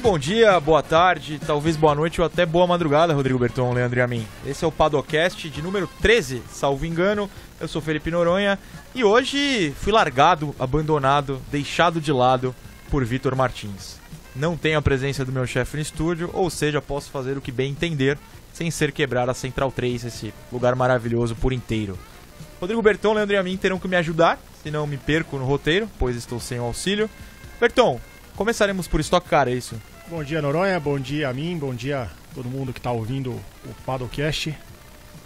bom dia, boa tarde, talvez boa noite ou até boa madrugada, Rodrigo Berton, Leandro e a mim. Esse é o Paddockcast de número 13, salvo engano. Eu sou Felipe Noronha e hoje fui largado, abandonado, deixado de lado por Vitor Martins. Não tenho a presença do meu chefe no estúdio, ou seja, posso fazer o que bem entender, sem ser quebrar a Central 3, esse lugar maravilhoso por inteiro. Rodrigo Berton, Leandro e a mim terão que me ajudar, senão me perco no roteiro, pois estou sem o auxílio. Berton, começaremos por Stock Car, é isso? Bom dia, Noronha, bom dia a mim, bom dia a todo mundo que está ouvindo o Paddockcast.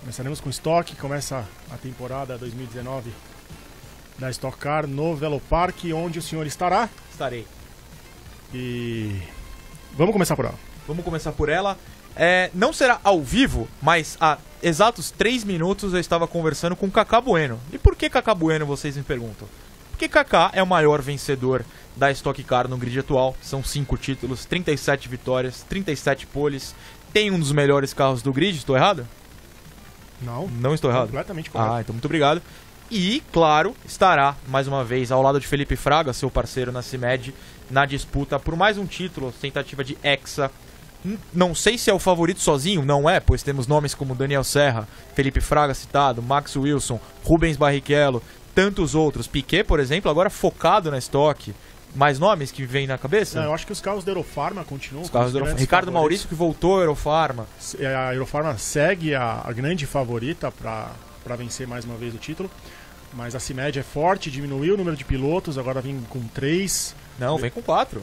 Começaremos com Stock, começa a temporada 2019 da Stock Car no Velopark, onde o senhor estará. Estarei. E vamos começar por ela. Vamos começar por ela. Não será ao vivo, mas há exatos 3 minutos eu estava conversando com Kaká Bueno. E por que Kaká Bueno, vocês me perguntam? Porque Kaká é o maior vencedor da Stock Car no grid atual. São 5 títulos, 37 vitórias, 37 poles. Tem um dos melhores carros do grid, estou errado? Não estou errado? Completamente correto. Então muito obrigado. E, claro, estará mais uma vez ao lado de Felipe Fraga, seu parceiro na CIMED, na disputa por mais um título, tentativa de Hexa. Não sei se é o favorito sozinho, não é, pois temos nomes como Daniel Serra, Felipe Fraga citado, Max Wilson, Rubens Barrichello, tantos outros. Piquet, por exemplo, agora focado na Stock. Mais nomes que vêm na cabeça? Não, eu acho que os carros da Eurofarma continuam. Os carros da Eurofarma. Ricardo Maurício que voltou à Eurofarma. A Eurofarma segue a grande favorita para vencer mais uma vez o título. Mas a CIMED é forte, diminuiu o número de pilotos, agora vem com 3. Não, vem com 4.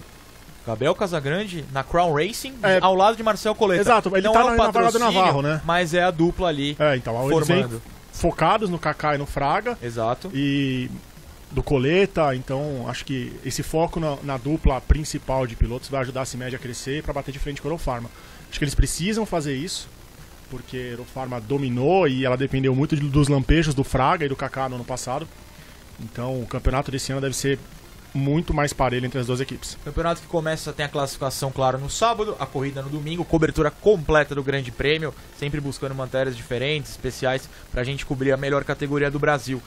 Gabriel Casagrande na Crown Racing, ao lado de Marcel Coletta. Exato, ele não tá é um na vaga do Navarro, né? Mas é a dupla ali Então, formando. Eles vêm focados no Kaká e no Fraga. Exato. E do Coletta, então acho que esse foco na dupla principal de pilotos vai ajudar a CIMED a crescer para bater de frente com a Eurofarma. Acho que eles precisam fazer isso, porque a Eurofarma dominou e ela dependeu muito dos lampejos do Fraga e do Kaká no ano passado. Então o campeonato desse ano deve ser muito mais parelho entre as duas equipes. Campeonato que começa, tem a classificação, claro, no sábado, a corrida no domingo, cobertura completa do Grande Prêmio, sempre buscando matérias diferentes, especiais, pra gente cobrir a melhor categoria do Brasil.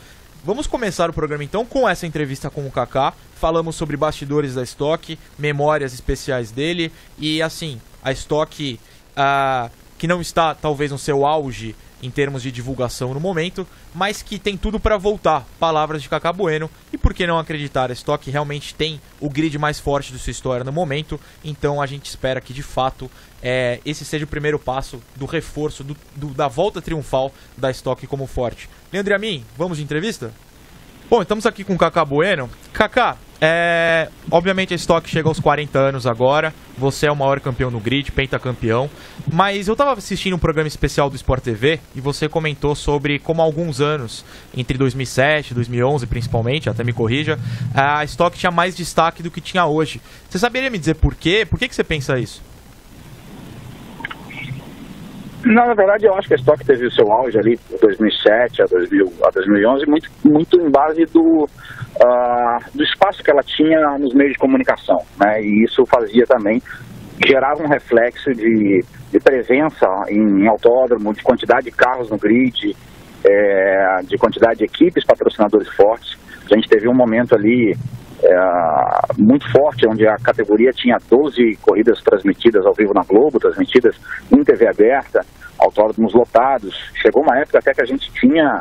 Vamos começar o programa então com essa entrevista com o Kaká. Falamos sobre bastidores da Stock, memórias especiais dele e assim, a Stock que não está talvez no seu auge em termos de divulgação no momento, mas que tem tudo para voltar. Palavras de Kaká Bueno. E por que não acreditar? A Stock realmente tem o grid mais forte de sua história no momento, então a gente espera que de fato esse seja o primeiro passo do reforço, da volta triunfal da Stock como forte. Leandro e a mim, vamos de entrevista? Bom, estamos aqui com o Kaká Bueno. Kaká, obviamente a Stock chega aos 40 anos agora, você é o maior campeão no grid, pentacampeão, mas eu estava assistindo um programa especial do Sport TV e você comentou sobre como há alguns anos, entre 2007 e 2011 principalmente, até me corrija, a Stock tinha mais destaque do que tinha hoje. Você saberia me dizer por quê? Por que você pensa isso? Não, na verdade eu acho que a Stock teve o seu auge ali de 2007 a 2011 muito em base do espaço que ela tinha nos meios de comunicação, né? E isso fazia também, gerava um reflexo de presença em autódromo, de quantidade de carros no grid, de quantidade de equipes, patrocinadores fortes. A gente teve um momento ali muito forte, onde a categoria tinha 12 corridas transmitidas ao vivo na Globo, transmitidas em TV aberta, autódromos lotados. Chegou uma época até que a gente tinha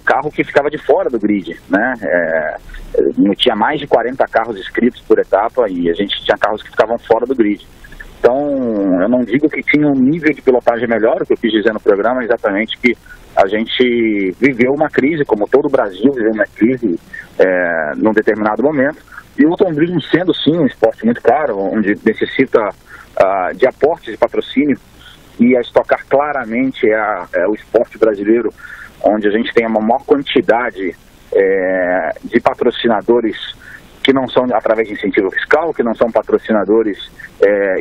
carro que ficava de fora do grid, né? Tinha mais de 40 carros inscritos por etapa e a gente tinha carros que ficavam fora do grid. Então, eu não digo que tinha um nível de pilotagem melhor, o que eu quis dizer no programa é exatamente que a gente viveu uma crise, como todo o Brasil viveu uma crise num determinado momento, e o automobilismo sendo sim um esporte muito caro, onde necessita de aportes de patrocínio, e a Stock Car claramente é o esporte brasileiro onde a gente tem uma maior quantidade de patrocinadores que não são através de incentivo fiscal, que não são patrocinadores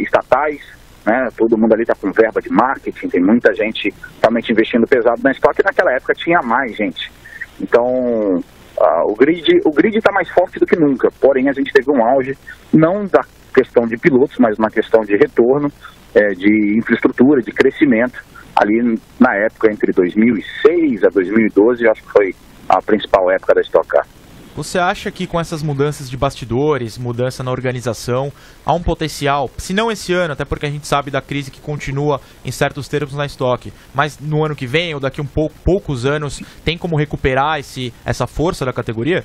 estatais, né? Todo mundo ali está com verba de marketing, tem muita gente realmente investindo pesado na Stock, e naquela época tinha mais gente. Então, o grid está mais forte do que nunca, porém a gente teve um auge, não da questão de pilotos, mas uma questão de retorno, de infraestrutura, de crescimento, ali na época entre 2006 a 2012, acho que foi a principal época da Stock Car. Você acha que com essas mudanças de bastidores, mudança na organização, há um potencial, se não esse ano, até porque a gente sabe da crise que continua em certos termos na Stock, mas no ano que vem ou daqui poucos anos, tem como recuperar essa força da categoria?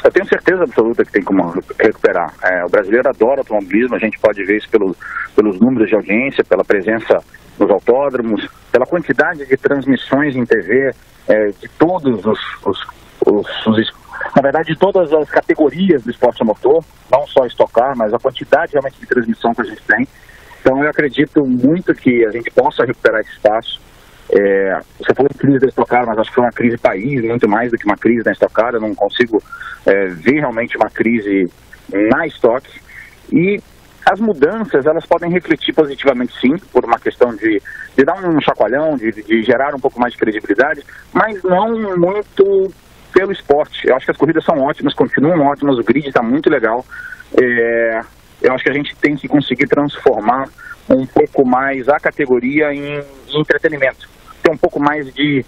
Eu tenho certeza absoluta que tem como recuperar. O brasileiro adora automobilismo, a gente pode ver isso pelos números de audiência, pela presença nos autódromos, pela quantidade de transmissões em TV, de todos na verdade, de todas as categorias do esporte a motor, não só Stock Car, mas a quantidade realmente de transmissão que a gente tem. Então eu acredito muito que a gente possa recuperar esse espaço. Você falou de crise da Stock Car, mas acho que foi uma crise país, muito mais do que uma crise da Stock Car. Eu não consigo ver realmente uma crise na Stock. E as mudanças, elas podem refletir positivamente sim, por uma questão de dar um chacoalhão, de gerar um pouco mais de credibilidade, mas não muito pelo esporte. Eu acho que as corridas são ótimas, continuam ótimas, o grid está muito legal. Eu acho que a gente tem que conseguir transformar um pouco mais a categoria em entretenimento. Ter um pouco mais de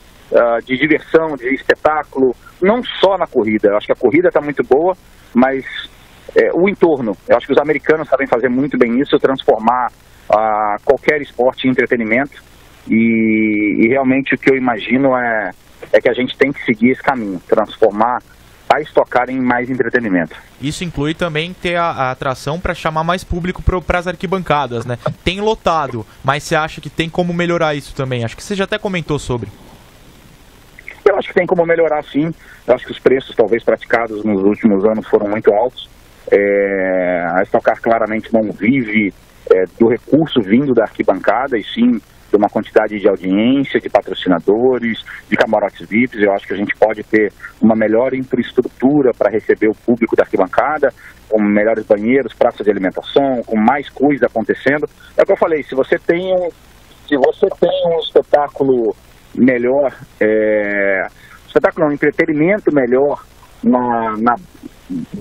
diversão, de espetáculo, não só na corrida. Eu acho que a corrida está muito boa, mas o entorno. Eu acho que os americanos sabem fazer muito bem isso, transformar qualquer esporte em entretenimento. E realmente o que eu imagino é que a gente tem que seguir esse caminho, transformar a Stock Car em mais entretenimento. Isso inclui também ter a atração para chamar mais público para as arquibancadas, né? Tem lotado, mas você acha que tem como melhorar isso também? Acho que você já até comentou sobre. Eu acho que tem como melhorar, sim. Eu acho que os preços talvez praticados nos últimos anos foram muito altos. A Stock Car claramente não vive do recurso vindo da arquibancada, e sim de uma quantidade de audiência, de patrocinadores, de camarotes VIPs. Eu acho que a gente pode ter uma melhor infraestrutura para receber o público da arquibancada, com melhores banheiros, praças de alimentação, com mais coisa acontecendo. É o que eu falei, se você tem um espetáculo melhor, um entretenimento melhor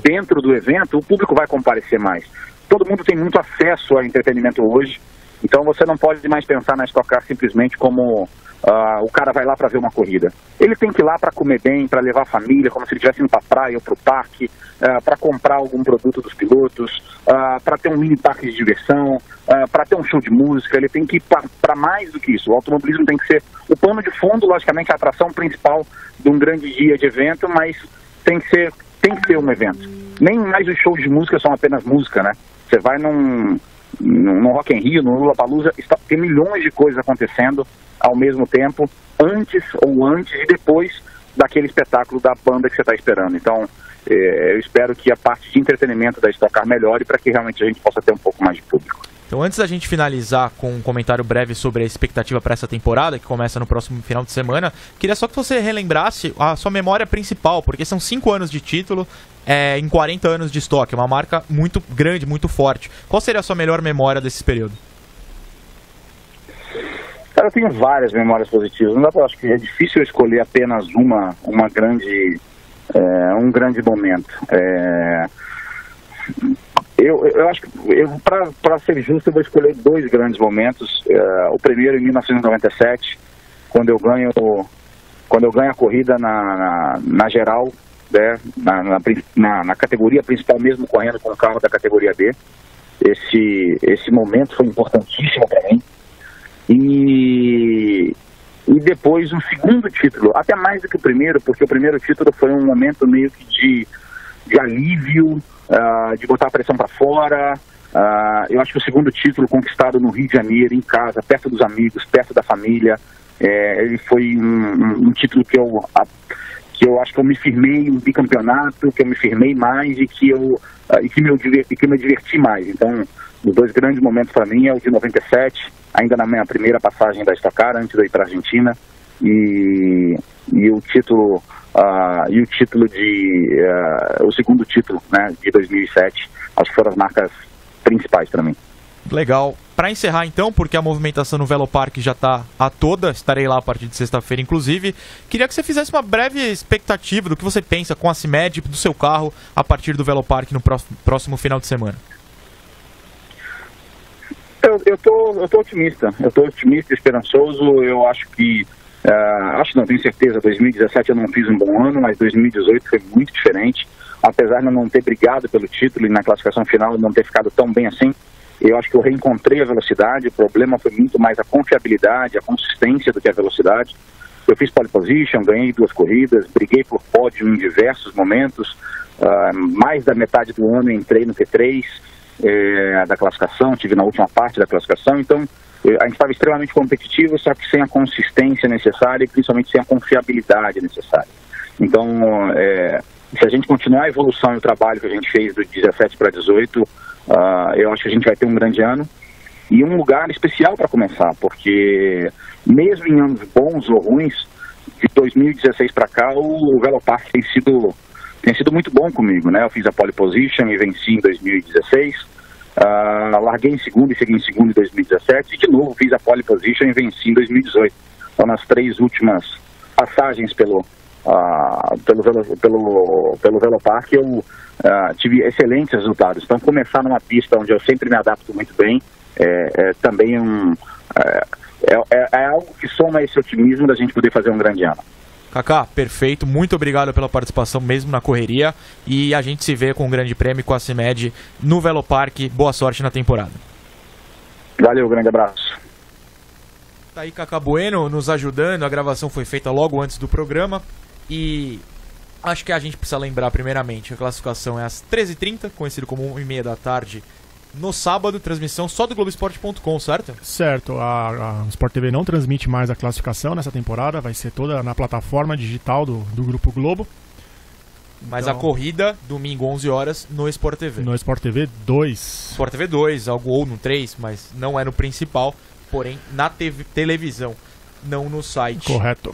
dentro do evento, o público vai comparecer mais. Todo mundo tem muito acesso a entretenimento hoje, então você não pode mais pensar na Stock Car simplesmente como o cara vai lá para ver uma corrida. Ele tem que ir lá para comer bem, para levar a família, como se ele estivesse indo para a praia ou para o parque, para comprar algum produto dos pilotos, para ter um mini parque de diversão, para ter um show de música. Ele tem que ir para mais do que isso. O automobilismo tem que ser o pano de fundo, logicamente a atração principal de um grande dia de evento, mas tem que ser um evento. Nem mais os shows de música são apenas música, né? Você vai no Rock in Rio, no Lollapalooza, tem milhões de coisas acontecendo ao mesmo tempo, antes e depois daquele espetáculo da banda que você está esperando. Então, eu espero que a parte de entretenimento da Stock Car melhore para que realmente a gente possa ter um pouco mais de público. Então, antes da gente finalizar com um comentário breve sobre a expectativa para essa temporada, que começa no próximo final de semana, queria só que você relembrasse a sua memória principal, porque são 5 anos de título em 40 anos de estoque, uma marca muito grande, muito forte. Qual seria a sua melhor memória desse período? Cara, eu tenho várias memórias positivas. Não dá pra, acho que é difícil escolher apenas um grande momento. Eu acho que, para ser justo, eu vou escolher 2 grandes momentos. O primeiro em 1997, quando eu ganho a corrida na geral, né, na categoria principal, mesmo correndo com o carro da categoria B. Esse momento foi importantíssimo para mim. E depois um segundo título, até mais do que o primeiro, porque o primeiro título foi um momento meio que de alívio, de botar a pressão para fora. Eu acho que o segundo título conquistado no Rio de Janeiro, em casa, perto dos amigos, perto da família, ele foi um título que eu acho que eu me firmei, um bicampeonato, que eu me firmei mais e que me diverti mais. Então, os 2 grandes momentos para mim é o de 97, ainda na minha primeira passagem da Stock Car, antes de eu ir para a Argentina, e o segundo título, né, de 2007, acho que foram as marcas principais para mim. Legal. Para encerrar então, porque a movimentação no Velopark já está a toda, estarei lá a partir de sexta-feira inclusive, queria que você fizesse uma breve expectativa do que você pensa com a CIMED do seu carro a partir do Velopark no próximo final de semana. Eu tô otimista, esperançoso. Eu acho que Acho que não, tenho certeza, 2017 eu não fiz um bom ano, mas 2018 foi muito diferente. Apesar de eu não ter brigado pelo título e na classificação final não ter ficado tão bem assim, eu acho que eu reencontrei a velocidade. O problema foi muito mais a confiabilidade, a consistência do que a velocidade. Eu fiz pole position, ganhei 2 corridas, briguei por pódio em diversos momentos. Mais da metade do ano entrei no Q3 da classificação, tive na última parte da classificação. Então, a gente estava extremamente competitivo, só que sem a consistência necessária e principalmente sem a confiabilidade necessária. Então, se a gente continuar a evolução e o trabalho que a gente fez do 17 para 18, eu acho que a gente vai ter um grande ano e um lugar especial para começar, porque mesmo em anos bons ou ruins, de 2016 para cá, o Velopark tem sido muito bom comigo, né? Eu fiz a pole position e venci em 2016, larguei em segundo e segui em segundo em 2017 e de novo fiz a pole position e venci em 2018. Então, nas 3 últimas passagens pelo Velopark eu tive excelentes resultados. Então, começar numa pista onde eu sempre me adapto muito bem também é algo que soma esse otimismo da gente poder fazer um grande ano. Kaká, perfeito, muito obrigado pela participação mesmo na correria e a gente se vê com o Grande Prêmio com a CIMED no Velopark. Boa sorte na temporada. Valeu, grande abraço. Tá aí Kaká Bueno nos ajudando, a gravação foi feita logo antes do programa e acho que a gente precisa lembrar primeiramente, a classificação é às 13h30, conhecido como 1h30 da tarde, no sábado, transmissão só do Globoesporte.com, certo? Certo, a Sport TV não transmite mais a classificação nessa temporada, vai ser toda na plataforma digital do Grupo Globo. Mas então, a corrida, domingo 11 horas, no Sport TV. No Sport TV 2. Sport TV 2, ou no 3, mas não é no principal, porém na televisão, não no site. Correto.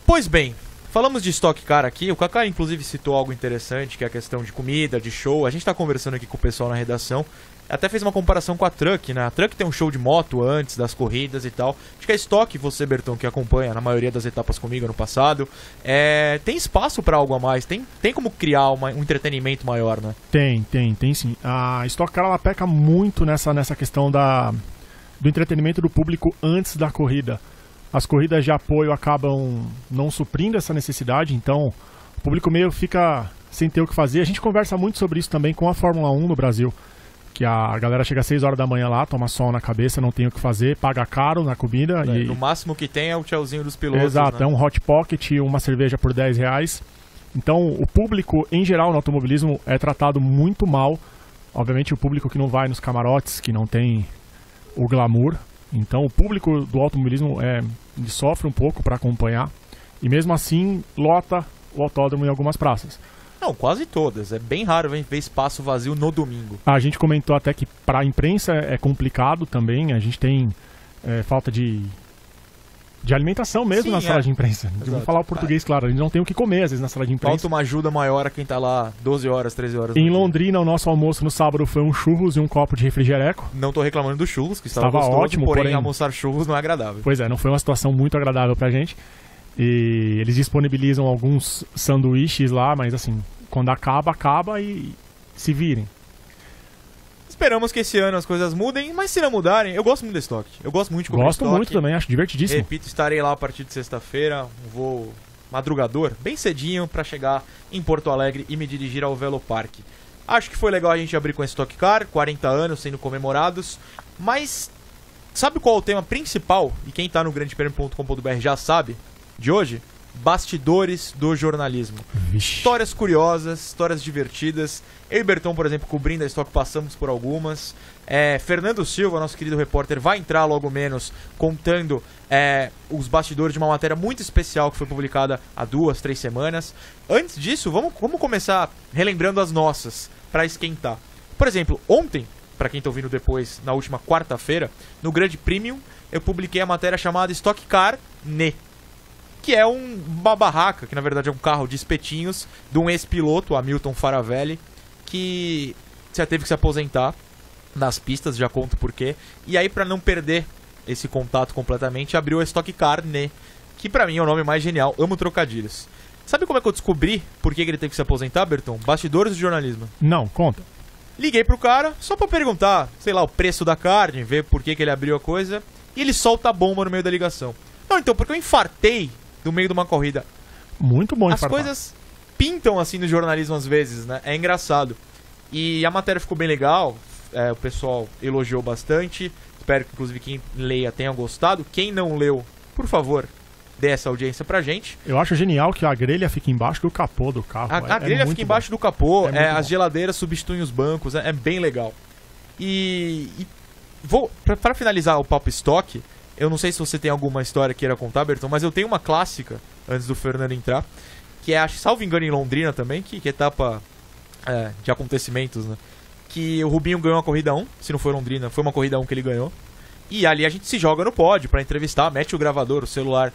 Pois bem, falamos de Stock Car aqui, o Kaká inclusive citou algo interessante, que é a questão de comida, de show. A gente está conversando aqui com o pessoal na redação, até fez uma comparação com a Truck, né? A Truck tem um show de moto antes das corridas e tal. Acho que a Stock, você, Berton, que acompanha na maioria das etapas comigo ano passado, tem espaço para algo a mais, tem como criar um entretenimento maior, né? Tem sim. A Stock Car, ela peca muito nessa questão do entretenimento do público antes da corrida. As corridas de apoio acabam não suprindo essa necessidade, então o público meio fica sem ter o que fazer. A gente conversa muito sobre isso também com a Fórmula 1 no Brasil, que a galera chega às 6 horas da manhã lá, toma sol na cabeça, não tem o que fazer, paga caro na comida. E no máximo que tem é o tchauzinho dos pilotos. Exato, né? É um hot pocket, uma cerveja por R$10. Então o público, em geral, no automobilismo é tratado muito mal. Obviamente o público que não vai nos camarotes, que não tem o glamour. Então o público do automobilismo ele sofre um pouco para acompanhar. E mesmo assim lota o autódromo em algumas praças. Não, quase todas. É bem raro ver espaço vazio no domingo. A gente comentou até que para a imprensa é complicado também. A gente tem falta de alimentação mesmo. Sim, na sala de imprensa. Vamos falar o português, claro. A gente não tem o que comer, às vezes, na sala de imprensa. Falta uma ajuda maior a quem tá lá 12 horas, 13 horas. Em Londrina, o nosso almoço no sábado foi um churros e um copo de refrigereco. Não tô reclamando do churros, que estava gostoso, ótimo, porém almoçar churros não é agradável. Pois é, não foi uma situação muito agradável pra gente. E eles disponibilizam alguns sanduíches lá, mas assim, quando acaba e se virem. Esperamos que esse ano as coisas mudem, mas se não mudarem, eu gosto muito da Stock. Eu gosto muito de cobrir Gosto Stock. muito também, acho divertidíssimo. Repito, estarei lá a partir de sexta-feira, um voo madrugador, bem cedinho, para chegar em Porto Alegre e me dirigir ao Velopark. Acho que foi legal a gente abrir com a Stock Car, 40 anos sendo comemorados, mas sabe qual é o tema principal? E quem tá no grandepremio.com.br já sabe, de hoje? Bastidores do jornalismo. Vixe. Histórias curiosas, histórias divertidas. Eu e Berton, por exemplo, cobrindo a Stock, passamos por algumas. Fernando Silva, nosso querido repórter, vai entrar logo menos contando os bastidores de uma matéria muito especial que foi publicada há 2, 3 semanas. Antes disso, vamos começar relembrando as nossas, para esquentar. Por exemplo, ontem, para quem está ouvindo depois, na última quarta-feira, no Grande Premium, eu publiquei a matéria chamada Stock Car Ne, que é uma barraca, que na verdade é um carro de espetinhos, de um ex-piloto, Hamilton Faravelli, que já teve que se aposentar nas pistas, já conto por quê. E aí, para não perder esse contato completamente, abriu a Stock Car Ne, que pra mim é o nome mais genial, amo trocadilhos. Sabe como é que eu descobri por que ele teve que se aposentar, Berton? Bastidores do jornalismo. Não, conta. Liguei pro cara, só pra perguntar, sei lá, o preço da carne, ver por que ele abriu a coisa, e ele solta a bomba no meio da ligação. Não, então, porque eu infartei no meio de uma corrida. Muito bom As infartar. coisas pintam assim no jornalismo às vezes, né? É engraçado. E a matéria ficou bem legal, o pessoal elogiou bastante. Espero que, inclusive, quem leia tenha gostado. Quem não leu, por favor, dê essa audiência pra gente. Eu acho genial que a grelha fica embaixo do capô do carro. A grelha fica embaixo do capô, as bom. geladeiras substituem os bancos, é bem legal. E vou pra finalizar o Papo Stock, eu não sei se você tem alguma história que queira contar, Berton, mas eu tenho uma clássica, antes do Fernando entrar, que é, acho, salvo engano, em Londrina também, que etapa de acontecimentos, né? Que o Rubinho ganhou a corrida 1, se não foi Londrina, foi uma corrida 1 que ele ganhou. E ali a gente se joga no pódio pra entrevistar, mete o gravador, o celular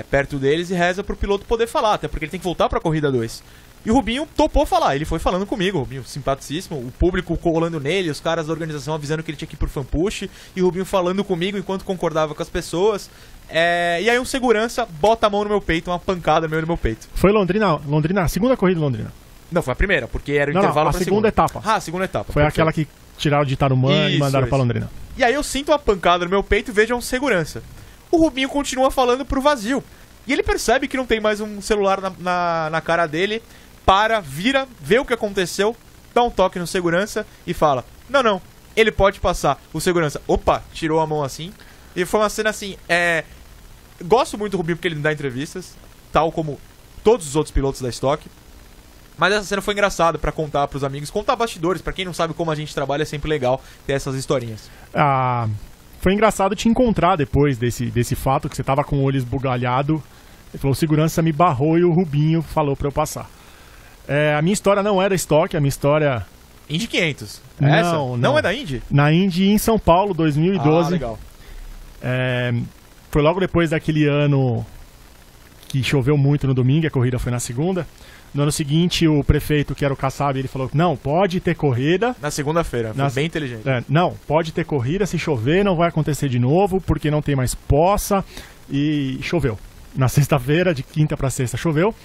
perto deles e reza pro piloto poder falar, até porque ele tem que voltar pra corrida 2. E o Rubinho topou falar, ele foi falando comigo, o Rubinho simpaticíssimo, o público colando nele, os caras da organização avisando que ele tinha que ir por fanpush, e o Rubinho falando comigo enquanto concordava com as pessoas. E aí um segurança bota a mão no meu peito, uma pancada no meu peito. Foi Londrina, a segunda corrida de Londrina. Não, foi a primeira, porque era o intervalo pra segunda etapa. Ah, a segunda etapa. Foi aquela que tiraram de Tarumã e mandaram pra Londrina. E aí eu sinto uma pancada no meu peito e vejo um segurança. O Rubinho continua falando pro vazio. E ele percebe que não tem mais um celular na cara dele, vira, vê o que aconteceu, dá um toque no segurança e fala, não, ele pode passar. O segurança, opa, tirou a mão assim. E foi uma cena assim, gosto muito do Rubinho porque ele dá entrevistas, tal como todos os outros pilotos da Stock. Mas essa cena foi engraçada pra contar pros amigos, contar bastidores. Pra quem não sabe como a gente trabalha, é sempre legal ter essas historinhas. Foi engraçado te encontrar depois desse fato, que você tava com o olho esbugalhado. Ele falou, o segurança me barrou e o Rubinho falou pra eu passar. A minha história não é da Stock, a minha história... Indy 500. Não é da Indy? Na Indy em São Paulo, 2012. Legal. Foi logo depois daquele ano que choveu muito no domingo, a corrida foi na segunda. No ano seguinte, o prefeito, que era o Kassab, ele falou, não, pode ter corrida. Na segunda-feira, foi bem inteligente. Não, pode ter corrida, se chover não vai acontecer de novo, porque não tem mais poça. E choveu. Na sexta-feira, de quinta para sexta, choveu.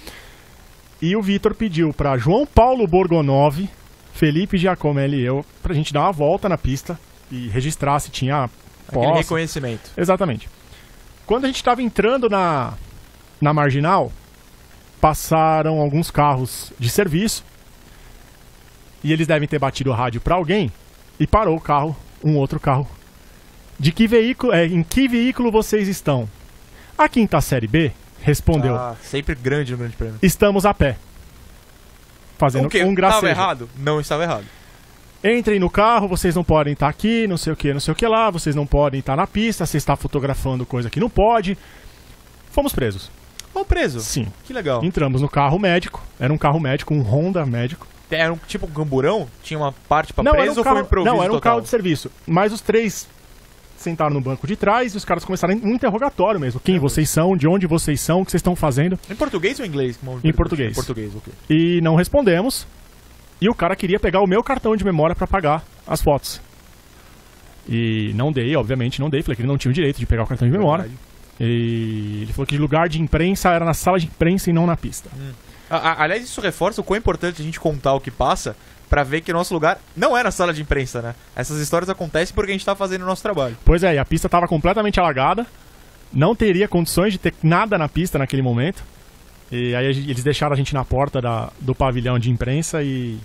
E o Vitor pediu para João Paulo Borgonov, Felipe Giacomelli e eu, pra gente dar uma volta na pista e registrar se tinha poça. Aquele reconhecimento. Exatamente. Quando a gente estava entrando na marginal, passaram alguns carros de serviço e eles devem ter batido o rádio para alguém e parou o carro, um outro carro. De que veículo, em que veículo vocês estão? A quinta série B respondeu. Sempre grande no Grande Prêmio. Estamos a pé. Fazendo um gracejo. Estava errado? Não estava errado. Entrem no carro, vocês não podem estar aqui, não sei o que lá, vocês não podem estar na pista, você está fotografando coisa que não pode. Fomos presos. Fomos presos? Sim. Que legal. Entramos no carro médico, era um carro médico, um Honda médico. Era tipo um camburão? Tinha uma parte pra preso ou foi improviso? Não, era um total? carro de serviço. Mas os três sentaram no banco de trás e os caras começaram um interrogatório mesmo. Quem vocês são, de onde vocês são, o que vocês estão fazendo. Em português ou em inglês? Em português. Em português, ok. E não respondemos. E o cara queria pegar o meu cartão de memória pra pagar as fotos. E não dei, obviamente não dei. Falei que ele não tinha o direito de pegar o cartão de memória. E ele falou que lugar de imprensa era na sala de imprensa e não na pista. Aliás, isso reforça o quão importante a gente contar o que passa pra ver que o nosso lugar não é na sala de imprensa, né? Essas histórias acontecem porque a gente tá fazendo o nosso trabalho. Pois é, e a pista tava completamente alagada. Não teria condições de ter nada na pista naquele momento. E aí eles deixaram a gente na porta do pavilhão de imprensa e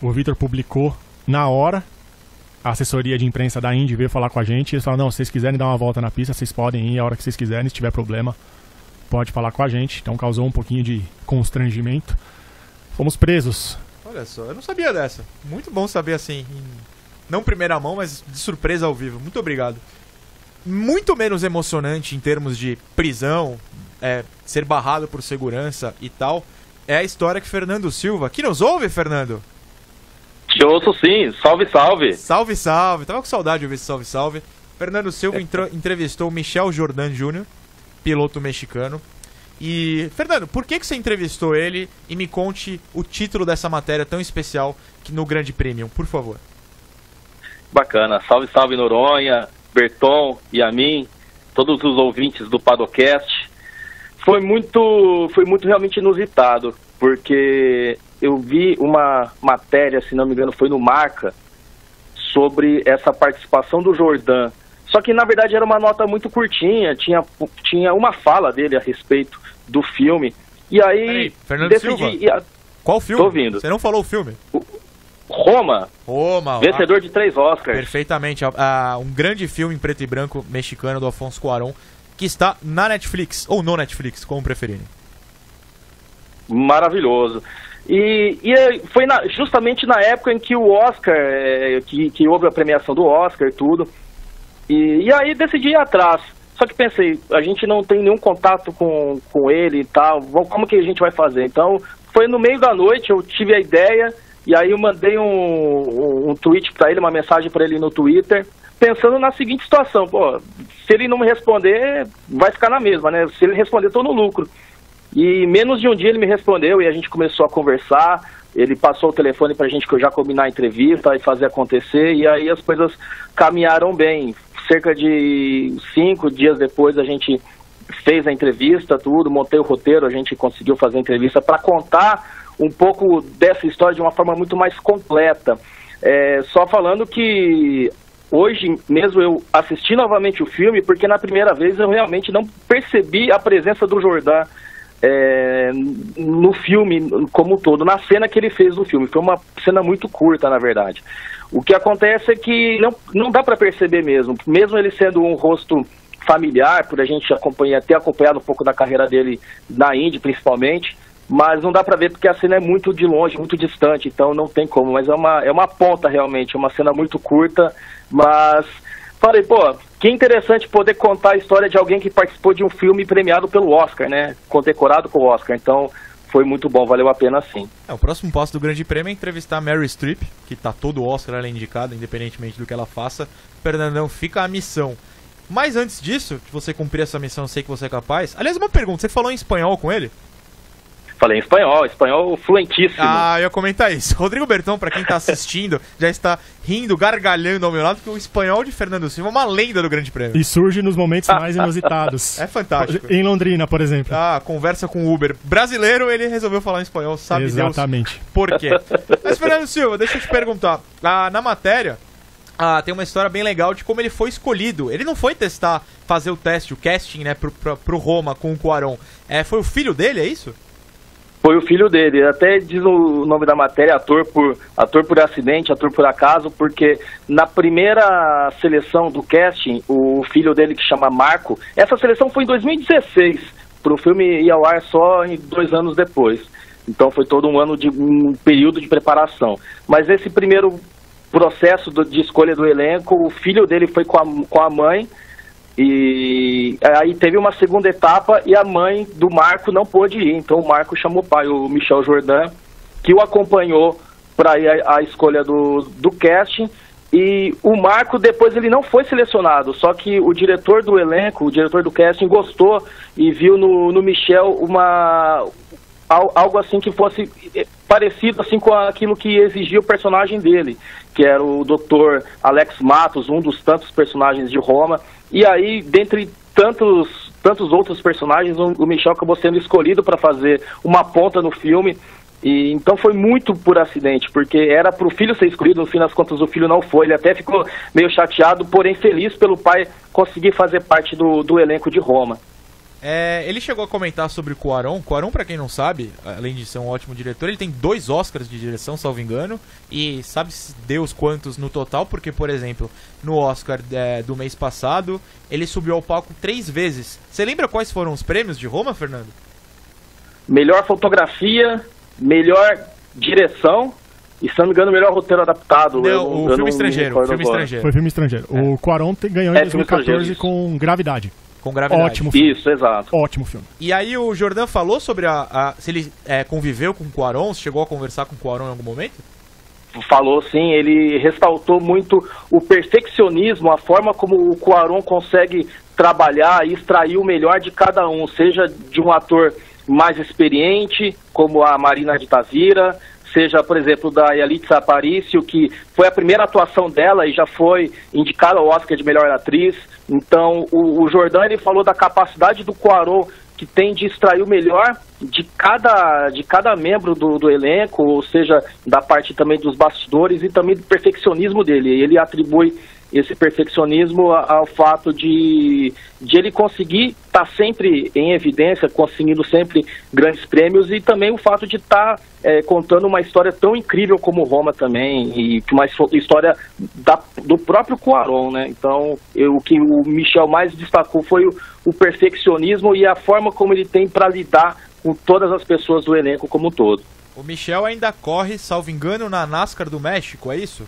o Vitor publicou na hora. A assessoria de imprensa da Indy veio falar com a gente e eles falaram, não, se vocês quiserem dar uma volta na pista, vocês podem ir a hora que vocês quiserem, se tiver problema, pode falar com a gente. Então causou um pouquinho de constrangimento. Fomos presos. Olha só, eu não sabia dessa. Muito bom saber assim, não primeira mão, mas de surpresa ao vivo. Muito obrigado. Muito menos emocionante em termos de prisão, ser barrado por segurança e tal, é a história que Fernando Silva, que nos ouve, Fernando? Te ouço sim, salve, salve. Salve, salve, tava com saudade de ouvir esse salve, salve. Fernando Silva entrevistou Michel Jordan Jr., piloto mexicano. E, Fernando, por que você entrevistou ele? E me conte o título dessa matéria tão especial no Grande Premium, por favor. Bacana, salve, salve Noronha, Berton e a mim, todos os ouvintes do Padocast. Foi muito realmente inusitado, porque eu vi uma matéria, se não me engano, foi no Marca, sobre essa participação do Jordan. Só que, na verdade, era uma nota muito curtinha, tinha uma fala dele a respeito do filme. E aí, Peraí, Fernando decidi... Silva, qual filme? Tô ouvindo. Você não falou o filme? Roma, Roma. vencedor de 3 Oscars. Perfeitamente. Um grande filme em preto e branco mexicano do Afonso Cuarón, que está na Netflix, ou no Netflix, como preferirem. Maravilhoso. E foi justamente na época em que o Oscar, que houve a premiação do Oscar e tudo. E aí decidi ir atrás. Só que pensei, a gente não tem nenhum contato com ele e tal, como que a gente vai fazer? Então, foi no meio da noite, eu tive a ideia, e aí eu mandei um tweet para ele, uma mensagem para ele no Twitter, pensando na seguinte situação, pô, se ele não me responder, vai ficar na mesma, né? Se ele responder, tô no lucro. E menos de um dia ele me respondeu e a gente começou a conversar, ele passou o telefone pra gente que eu já combinar a entrevista e fazer acontecer, e aí as coisas caminharam bem. Cerca de 5 dias depois a gente fez a entrevista, tudo, montei o roteiro, a gente conseguiu fazer a entrevista para contar um pouco dessa história de uma forma muito mais completa. Só falando que hoje mesmo eu assisti novamente o filme, porque na primeira vez eu realmente não percebi a presença do Jourdan no filme como um todo, na cena que ele fez no filme. Foi uma cena muito curta, na verdade. O que acontece é que não dá para perceber mesmo ele sendo um rosto familiar, por a gente ter acompanhado um pouco da carreira dele na Indy, principalmente, mas não dá para ver porque a cena é muito de longe, muito distante, então não tem como, mas é uma ponta realmente, uma cena muito curta, mas falei, pô, que interessante poder contar a história de alguém que participou de um filme premiado pelo Oscar, né, condecorado com o Oscar, então foi muito bom, valeu a pena sim. O próximo passo do Grande Prêmio é entrevistar a Meryl Streep, que tá todo o Oscar ela é indicada, independentemente do que ela faça. Fernandão, fica a missão. Mas antes disso, de você cumprir essa missão, eu sei que você é capaz. Aliás, uma pergunta, você falou em espanhol com ele? Falei em espanhol fluentíssimo. Ah, eu ia comentar isso. Rodrigo Berton, pra quem tá assistindo, já está rindo, gargalhando ao meu lado, porque o espanhol de Fernando Silva é uma lenda do Grande Prêmio. E surge nos momentos mais inusitados. É fantástico. Em Londrina, por exemplo. Conversa com o Uber brasileiro, ele resolveu falar em espanhol, sabe Exatamente. Deus por quê. Mas, Fernando Silva, deixa eu te perguntar. Na matéria, tem uma história bem legal de como ele foi escolhido. Ele não foi fazer o teste, o casting, né, pro Roma com o Cuarón. Foi o filho dele, é isso? Foi o filho dele, até diz o nome da matéria, ator por acidente, ator por acaso, porque na primeira seleção do casting, o filho dele que chama Marco, essa seleção foi em 2016, pro filme ir ao ar só 2 anos depois, então foi todo um período de preparação, mas esse primeiro processo de escolha do elenco, o filho dele foi com a mãe, e aí teve uma segunda etapa e a mãe do Marco não pôde ir, então o Marco chamou o pai, o Michel Jourdan, que o acompanhou para ir à escolha do casting, e o Marco depois ele não foi selecionado, só que o diretor do elenco, o diretor do casting gostou e viu no Michel algo assim que fosse parecido assim com aquilo que exigia o personagem dele, que era o Dr. Alex Matos, um dos tantos personagens de Roma. E aí, dentre tantos outros personagens, o Michel acabou sendo escolhido para fazer uma ponta no filme. E então foi muito por acidente, porque era para o filho ser escolhido, no fim das contas o filho não foi. Ele até ficou meio chateado, porém feliz pelo pai conseguir fazer parte do elenco de Roma. Ele chegou a comentar sobre o Cuarón. Cuarón, pra quem não sabe, além de ser um ótimo diretor, ele tem 2 Oscars de direção, salvo engano, e sabe-se Deus quantos no total, porque, por exemplo, no Oscar do mês passado, ele subiu ao palco 3 vezes. Você lembra quais foram os prêmios de Roma, Fernando? Melhor fotografia, melhor direção e, se não me engano, melhor roteiro adaptado. Não, filme estrangeiro. Foi filme estrangeiro. O Cuarón ganhou em 2014 com Gravidade. Com Gravidade. Ótimo filme. Isso, exato. Ótimo filme. E aí o Jourdan falou sobre se ele conviveu com o Cuarón, se chegou a conversar com o Cuarón em algum momento? Falou sim, ele ressaltou muito o perfeccionismo, a forma como o Cuarón consegue trabalhar e extrair o melhor de cada um, seja de um ator mais experiente, como a Marina de Tavira, seja, por exemplo, da Yalitza Aparicio, que foi a primeira atuação dela e já foi indicada ao Oscar de melhor atriz. Então, o Jourdan, ele falou da capacidade do Cuarón, que tem de extrair o melhor de cada membro do elenco, ou seja, da parte também dos bastidores e também do perfeccionismo dele. Ele atribui esse perfeccionismo ao fato de ele conseguir estar sempre em evidência, conseguindo sempre grandes prêmios, e também o fato de estar contando uma história tão incrível como Roma também, e uma história do próprio Cuarón, né? Então, o que o Michel mais destacou foi o perfeccionismo e a forma como ele tem para lidar com todas as pessoas do elenco como um todo. O Michel ainda corre, salvo engano, na NASCAR do México, é isso?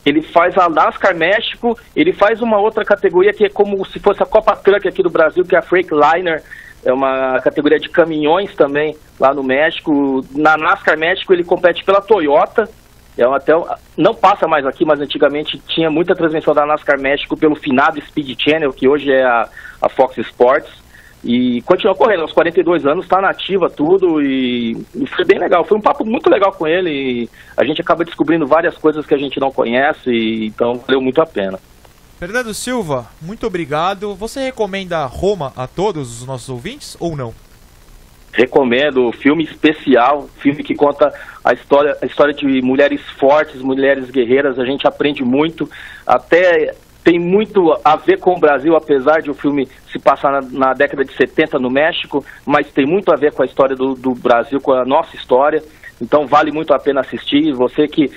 Ele faz a NASCAR México, ele faz uma outra categoria que é como se fosse a Copa Truck aqui do Brasil, que é a Freightliner, é uma categoria de caminhões também lá no México. Na NASCAR México ele compete pela Toyota, não passa mais aqui, mas antigamente tinha muita transmissão da NASCAR México pelo finado Speed Channel, que hoje é a Fox Sports. E continua correndo, aos 42 anos, está na ativa tudo, e foi bem legal. Foi um papo muito legal com ele, e a gente acaba descobrindo várias coisas que a gente não conhece, então valeu muito a pena. Fernando Silva, muito obrigado. Você recomenda Roma a todos os nossos ouvintes ou não? Recomendo, filme especial, filme que conta a história de mulheres fortes, mulheres guerreiras. A gente aprende muito, até tem muito a ver com o Brasil, apesar de o filme se passar na década de 70 no México, mas tem muito a ver com a história do Brasil, com a nossa história. Então vale muito a pena assistir. Você que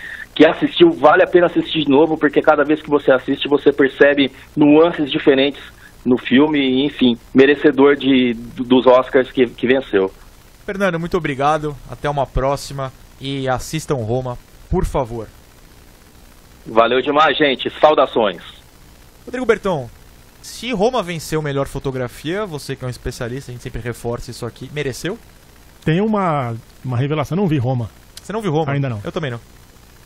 assistiu, vale a pena assistir de novo, porque cada vez que você assiste, você percebe nuances diferentes no filme, e, enfim, merecedor dos Oscars que venceu. Fernando, muito obrigado, até uma próxima, e assistam Roma, por favor. Valeu demais, gente, saudações. Rodrigo Berton, se Roma venceu melhor fotografia, você que é um especialista, a gente sempre reforça isso aqui, mereceu? Tem uma revelação, não vi Roma. Você não viu Roma? Ainda não. Eu também não.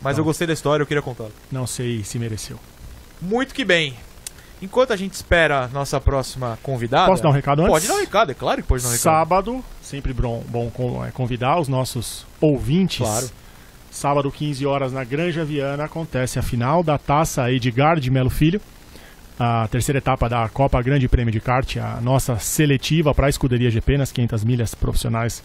Mas Não. eu gostei da história, eu queria contá-la. Não sei se mereceu. Muito que bem. Enquanto a gente espera a nossa próxima convidada... Posso dar um recado antes? Pode dar um recado, é claro que pode dar um recado. Sábado, sempre bom convidar os nossos ouvintes. Claro. Sábado, 15 horas, na Granja Viana, acontece a final da Taça Edgar de Melo Filho. A terceira etapa da Copa Grande Prêmio de Kart, a nossa seletiva para a Escuderia GP nas 500 milhas profissionais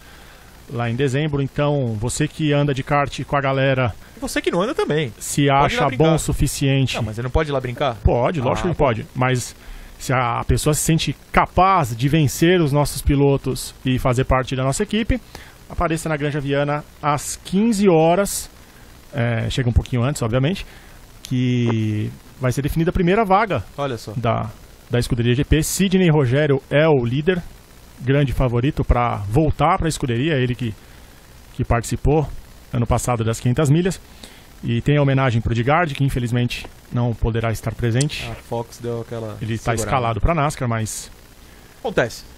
lá em dezembro. Então, você que anda de kart com a galera... E você que não anda também. Se Pode ir lá acha brincar. bom o suficiente... Não, mas você não pode ir lá brincar? Pode, lógico que pode. Mas se a pessoa se sente capaz de vencer os nossos pilotos e fazer parte da nossa equipe, apareça na Granja Viana às 15 horas. Chega um pouquinho antes, obviamente, que vai ser definida a primeira vaga. Olha só. Da Escuderia GP. Sidney Rogério é o líder, grande favorito para voltar para a escuderia, ele que participou ano passado das 500 milhas. E tem a homenagem para o Digard, que infelizmente não poderá estar presente. A Fox deu aquela... Ele está segurada. escalado para NASCAR, mas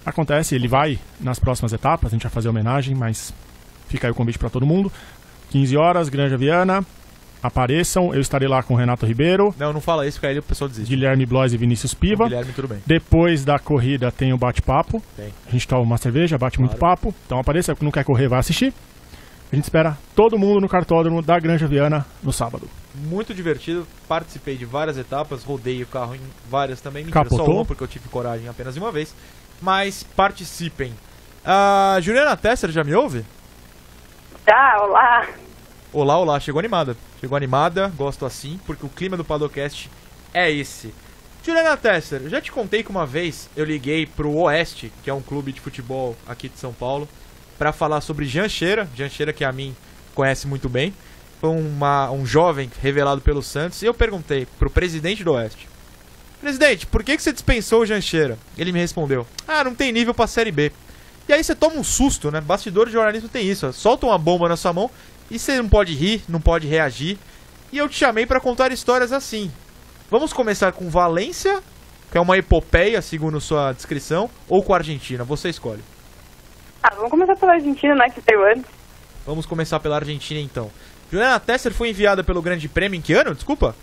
Acontece. ele vai nas próximas etapas, a gente vai fazer a homenagem, mas fica aí o convite para todo mundo. 15 horas, Granja Viana, apareçam, eu estarei lá com o Renato Ribeiro, Não blá isso, porque aí o pessoal desiste. Guilherme Blois e Vinícius Piva. Guilherme, tudo bem. Depois da corrida tem o bate-papo, Tem. a gente toma uma cerveja, bate muito Claro. papo, então apareça, não quer correr, vai assistir. A gente espera todo mundo no cartódromo da Granja Viana no sábado. Muito divertido, participei de várias etapas, rodei o carro em várias também. Mentira, Capotou? só uma, porque eu tive coragem apenas de uma vez. Mas participem. Juliana Tesser, já me ouve? Tá, olá. Olá, chegou animada, gosto assim, porque o clima do Padocast é esse. Juliana Tesser, eu já te contei que uma vez eu liguei pro Oeste, que é um clube de futebol aqui de São Paulo, pra falar sobre Jean Sheira que a mim conhece muito bem. Foi um jovem revelado pelo Santos, e eu perguntei pro presidente do Oeste: presidente, por que você dispensou o Jean Sheira? Ele me respondeu: não tem nível pra Série B. E aí você toma um susto, né? Bastidor de jornalismo tem isso, solta uma bomba na sua mão e você não pode rir, não pode reagir. E eu te chamei pra contar histórias assim. Vamos começar com Valência, que é uma epopeia, segundo sua descrição, ou com a Argentina? Você escolhe. Vamos começar pela Argentina, né, que saiu antes. Vamos começar pela Argentina, então. Juliana Tesser foi enviada pelo Grande Prêmio em que ano? Desculpa?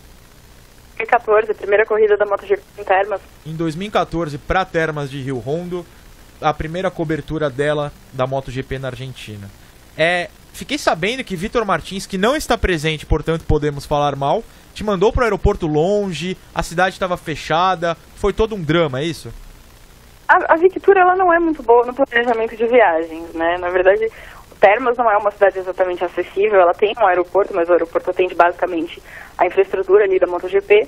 2014, a primeira corrida da MotoGP em Termas. Em 2014, para Termas de Rio Hondo, a primeira cobertura dela da MotoGP na Argentina. Fiquei sabendo que Vitor Martins, que não está presente, portanto podemos falar mal, te mandou para o aeroporto longe, a cidade estava fechada, foi todo um drama, é isso? A Victoria, ela não é muito boa no planejamento de viagens, né? Na verdade, Termas não é uma cidade exatamente acessível, ela tem um aeroporto, mas o aeroporto atende basicamente a infraestrutura ali da MotoGP.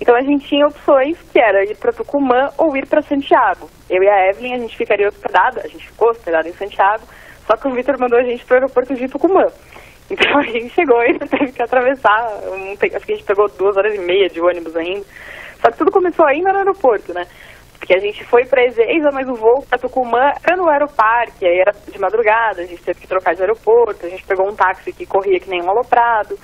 Então a gente tinha opções que era ir para Tucumã ou ir para Santiago. Eu e a Evelyn, a gente ficaria hospedada, a gente ficou hospedada em Santiago, só que o Vitor mandou a gente para o aeroporto de Tucumã. Então a gente chegou e teve que atravessar, acho que a gente pegou 2h30 de ônibus ainda. Só que tudo começou ainda no aeroporto, né? Porque a gente foi para Ezeiza, mas o voo para Tucumã era no aeroparque, aí era de madrugada, a gente teve que trocar de aeroporto, a gente pegou um táxi que corria que nem um aloprado,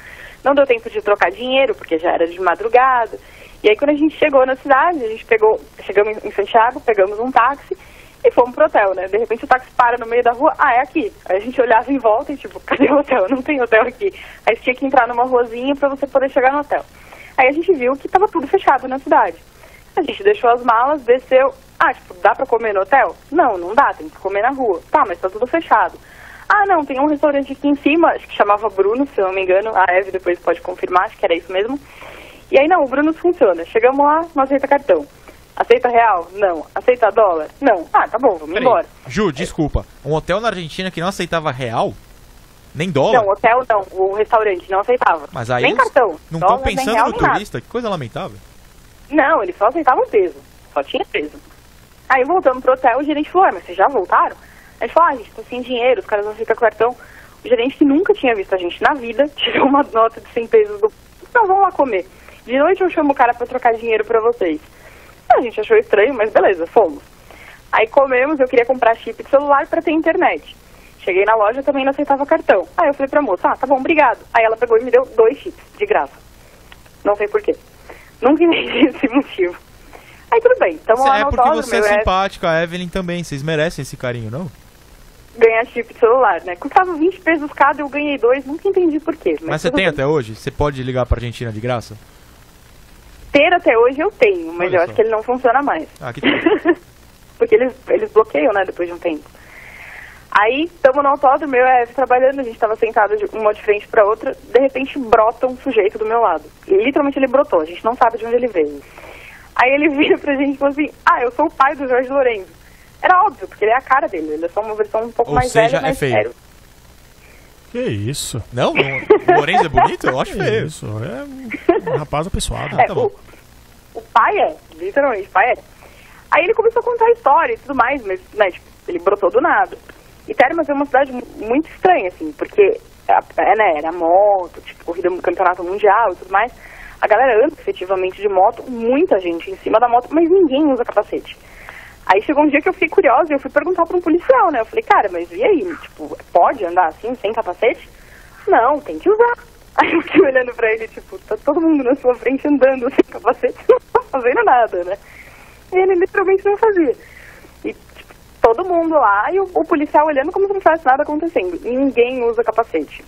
não deu tempo de trocar dinheiro, porque já era de madrugada. E aí quando a gente chegou na cidade, chegamos em Santiago, pegamos um táxi e fomos pro hotel, né? De repente o táxi para no meio da rua, é aqui. Aí a gente olhava em volta e tipo, cadê o hotel? Não tem hotel aqui. Aí você tinha que entrar numa ruazinha pra você poder chegar no hotel. Aí a gente viu que tava tudo fechado na cidade. A gente deixou as malas, desceu. Dá pra comer no hotel? Não, não dá, tem que comer na rua. Tá, mas tá tudo fechado. Não, tem um restaurante aqui em cima, acho que chamava Bruno, se eu não me engano. A Eve depois pode confirmar, acho que era isso mesmo. E aí não, o Bruno funciona. Chegamos lá, não aceita cartão. Aceita real? Não. Aceita dólar? Não. Tá bom, vamos embora. Ju, desculpa. Um hotel na Argentina que não aceitava real? Nem dólar? Não, hotel não. O restaurante não aceitava. Mas aí nem cartão. Não estão pensando real, no turista? Nada. Que coisa lamentável. Não, eles só aceitavam peso. Só tinha peso. Aí voltamos pro hotel, o gerente falou, mas vocês já voltaram? A gente falou, a gente tá sem dinheiro, os caras não aceitam cartão. O gerente que nunca tinha visto a gente na vida, tirou uma nota de 100 pesos do... Então vamos lá comer. De noite eu chamo o cara pra trocar dinheiro pra vocês. A gente achou estranho, mas beleza, fomos. Aí comemos, eu queria comprar chip de celular pra ter internet. Cheguei na loja, também não aceitava cartão. Aí eu falei pra moça, tá bom, obrigado. Aí ela pegou e me deu 2 chips, de graça. Não sei porquê. Nunca entendi esse motivo. Aí tudo bem, tamo lá no porque você é simpática, a Evelyn também, vocês merecem esse carinho, não? Ganhar chip de celular, né? Custava 20 pesos cada, eu ganhei 2, nunca entendi porquê. Mas você tem até hoje? Você pode ligar pra Argentina de graça? Ter até hoje eu tenho, mas eu acho que ele não funciona mais. Que tá. Porque eles bloqueiam, né, depois de um tempo. Aí, estamos no autódromo, eu e a Eve trabalhando, a gente estava sentado uma de frente para outra, de repente brota um sujeito do meu lado. E, literalmente ele brotou, a gente não sabe de onde ele veio. Aí ele vira pra gente e falou assim, eu sou o pai do Jorge Lorenzo. Era óbvio, porque ele é a cara dele, ele é só uma versão um pouco mais velha, mas feio. Que isso? Não? O Lorenzo é bonito? Eu acho feio. Isso, é um rapaz apessoado. Tá bom. O pai literalmente, o pai Aí ele começou a contar a história e tudo mais, mas, né, tipo, ele brotou do nada. E Termas é uma cidade muito estranha, assim, porque era moto, tipo, corrida no campeonato mundial e tudo mais. A galera anda efetivamente de moto, muita gente em cima da moto, mas ninguém usa capacete. Aí chegou um dia que eu fiquei curiosa e eu fui perguntar para um policial, né? Eu falei, cara, mas e aí? Tipo, pode andar assim, sem capacete? Não, tem que usar. Aí eu fiquei olhando pra ele, tipo, tá todo mundo na sua frente andando sem capacete, não tá fazendo nada, né? E ele literalmente não fazia. E, tipo, todo mundo lá e o policial olhando como se não tivesse nada acontecendo. Ninguém usa capacete.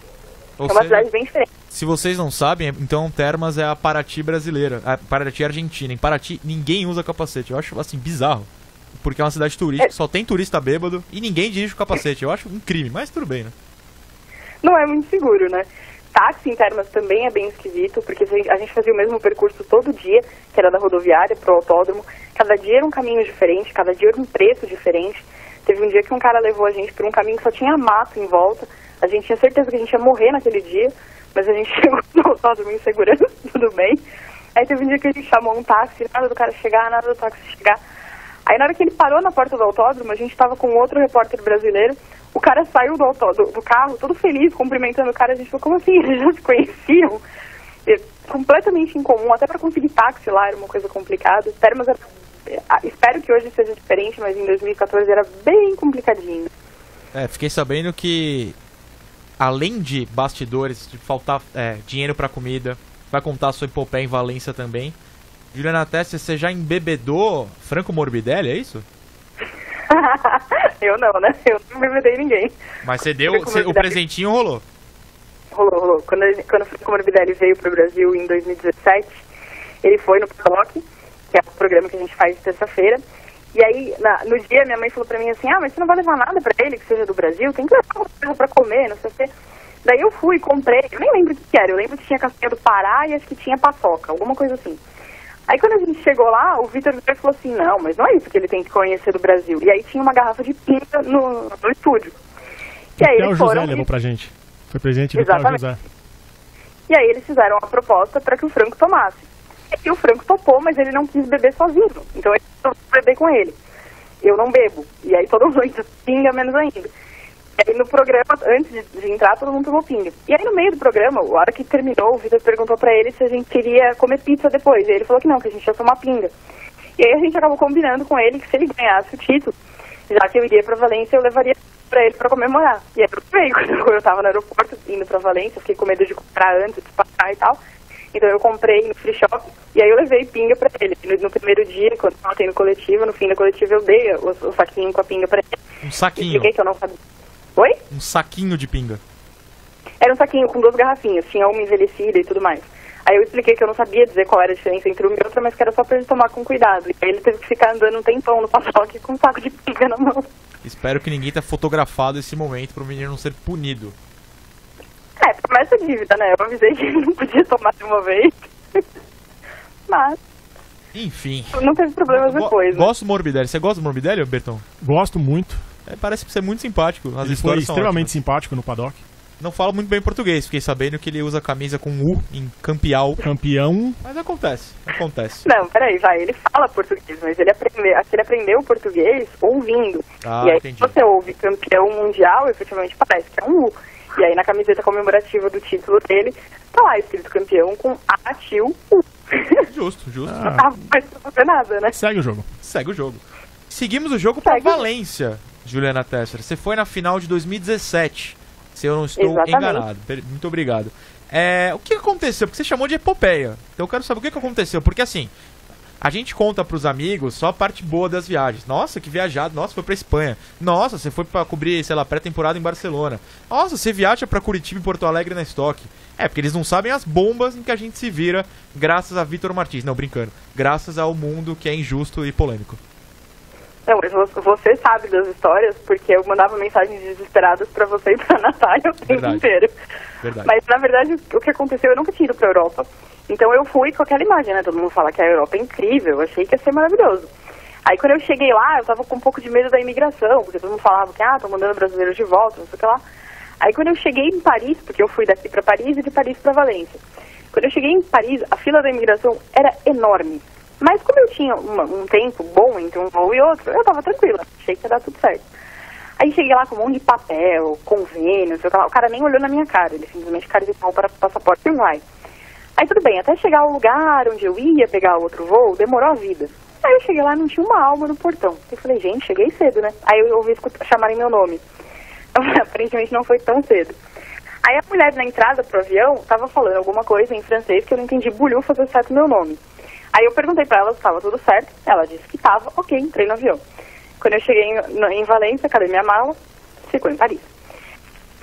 Ou é uma cidade bem diferente. Se vocês não sabem, então Termas é a Paraty brasileira, a Paraty argentina. Em Paraty ninguém usa capacete. Eu acho, assim, bizarro. Porque é uma cidade turística, só tem turista bêbado e ninguém dirige o capacete. Eu acho um crime, mas tudo bem, né? Não é muito seguro, né? Táxi em Termas também é bem esquisito, porque a gente fazia o mesmo percurso todo dia, que era da rodoviária pro autódromo. Cada dia era um caminho diferente, cada dia era um preço diferente. Teve um dia que um cara levou a gente por um caminho que só tinha mato em volta. A gente tinha certeza que a gente ia morrer naquele dia, mas a gente chegou no autódromo em segurança, tudo bem. Aí teve um dia que a gente chamou um táxi, nada do cara chegar, nada do táxi chegar. Aí na hora que ele parou na porta do autódromo, a gente tava com outro repórter brasileiro, o cara saiu do carro, todo feliz, cumprimentando o cara, a gente falou, como assim? Eles já se conheciam? Completamente incomum, até pra conseguir táxi lá era uma coisa complicada. Espero que hoje seja diferente, mas em 2014 era bem complicadinho. Fiquei sabendo que, além de bastidores, de faltar dinheiro pra comida, vai contar a sua epopeia em Valência também. Juliana Testa, você já embebedou Franco Morbidelli, é isso? Eu não, né? Eu não embebedei ninguém. Mas você deu, o presentinho rolou? Rolou. Quando o Franco Morbidelli veio pro Brasil em 2017, ele foi no Paddock, que é o programa que a gente faz de terça-feira. E aí, no dia, minha mãe falou pra mim assim, mas você não vai levar nada pra ele que seja do Brasil? Tem que levar alguma coisa pra comer, não sei o quê. Daí eu fui, comprei, eu nem lembro o que era, eu lembro que tinha castanha do Pará e acho que tinha paçoca, alguma coisa assim. Aí quando a gente chegou lá, o Vitor falou assim, não, mas não é isso que ele tem que conhecer do Brasil. E aí tinha uma garrafa de pinga no estúdio. E aí o José levou pra gente. Foi presente do José. E aí eles fizeram uma proposta para que o Franco tomasse. E o Franco topou, mas ele não quis beber sozinho. Então ele precisou beber com ele. Eu não bebo. E aí todo mundo pinga menos ainda. E aí no programa, antes de entrar, todo mundo tomou pinga. E aí no meio do programa, a hora que terminou, o Vitor perguntou pra ele se a gente queria comer pizza depois. E ele falou que não, que a gente ia tomar pinga. E aí a gente acabou combinando com ele que se ele ganhasse o título, já que eu iria pra Valência, eu levaria pra ele pra comemorar. E aí eu veio, quando eu tava no aeroporto, indo pra Valência, fiquei com medo de comprar antes, de passar e tal. Então eu comprei no free shop, e aí eu levei pinga pra ele. No primeiro dia, quando eu matei no coletivo, no fim da coletiva eu dei o saquinho com a pinga pra ele. Um saquinho? Expliquei que eu não sabia. Oi? Um saquinho de pinga. Era um saquinho com 2 garrafinhas, tinha uma envelhecida e tudo mais. Aí eu expliquei que eu não sabia dizer qual era a diferença entre uma e outra, mas que era só pra ele tomar com cuidado. E aí ele teve que ficar andando um tempão no paçoque com um saco de pinga na mão. Espero que ninguém tenha fotografado esse momento pro menino não ser punido. Promessa dívida, né? Eu avisei que ele não podia tomar de uma vez. Mas... enfim. Não teve problemas depois. Gosto do Morbidelli. Você gosta do Morbidelli, Berton? Gosto muito. Parece ser muito simpático. As Ele histórias foi são extremamente ótimas. simpático no paddock. Não fala muito bem português. Fiquei sabendo que ele usa camisa com U em campeão. Campeão. Mas acontece. Não, peraí, ele fala português, mas ele aprendeu português ouvindo. Ah, e aí, entendi. se você ouve campeão mundial, efetivamente parece que é um U. E aí, na camiseta comemorativa do título dele, tá lá escrito campeão com A, tio, U. Justo. Não tava mais pra fazer nada, né? Segue o jogo. Segue o jogo. Seguimos o jogo pra Segue. Valência, Juliana Tesser. Você foi na final de 2017, se eu não estou Exatamente. enganado. Muito obrigado. O que aconteceu? Porque você chamou de epopeia. Então eu quero saber o que aconteceu. Porque assim, a gente conta pros amigos só a parte boa das viagens. Nossa, que viajado. Nossa, foi pra Espanha. Nossa, você foi pra cobrir, sei lá, pré-temporada em Barcelona. Nossa, você viaja pra Curitiba e Porto Alegre na Stock. Porque eles não sabem as bombas em que a gente se vira graças a Vitor Martins. Não, brincando. Graças ao mundo que é injusto e polêmico. Não, mas você sabe das histórias, porque eu mandava mensagens desesperadas pra você e pra Natália o tempo Verdade. inteiro. Verdade. Mas, na verdade, o que aconteceu, eu nunca tinha ido pra Europa. Então eu fui com aquela imagem, né? Todo mundo fala que a Europa é incrível, eu achei que ia ser maravilhoso. Aí quando eu cheguei lá, eu tava com um pouco de medo da imigração, porque todo mundo falava que, tô mandando brasileiros de volta, não sei o que lá. Aí quando eu cheguei em Paris, porque eu fui daqui pra Paris e de Paris pra Valência. Quando eu cheguei em Paris, a fila da imigração era enorme. Mas como eu tinha um tempo bom entre um voo e outro, eu tava tranquila, achei que ia dar tudo certo. Aí cheguei lá com um monte de papel, convênio, não sei o que lá. O cara nem olhou na minha cara, ele simplesmente carimou para passaporte e vai. Aí tudo bem, até chegar ao lugar onde eu ia pegar o outro voo, demorou a vida. Aí eu cheguei lá e não tinha uma alma no portão. Eu falei, gente, cheguei cedo, né? Aí eu ouvi chamarem meu nome. Aparentemente não foi tão cedo. Aí a mulher na entrada pro avião tava falando alguma coisa em francês que eu não entendi bulhufas, exceto meu nome. Aí eu perguntei pra ela se estava tudo certo, ela disse que estava, ok, entrei no avião. Quando eu cheguei em Valência, cadê minha mala? Ficou em Paris.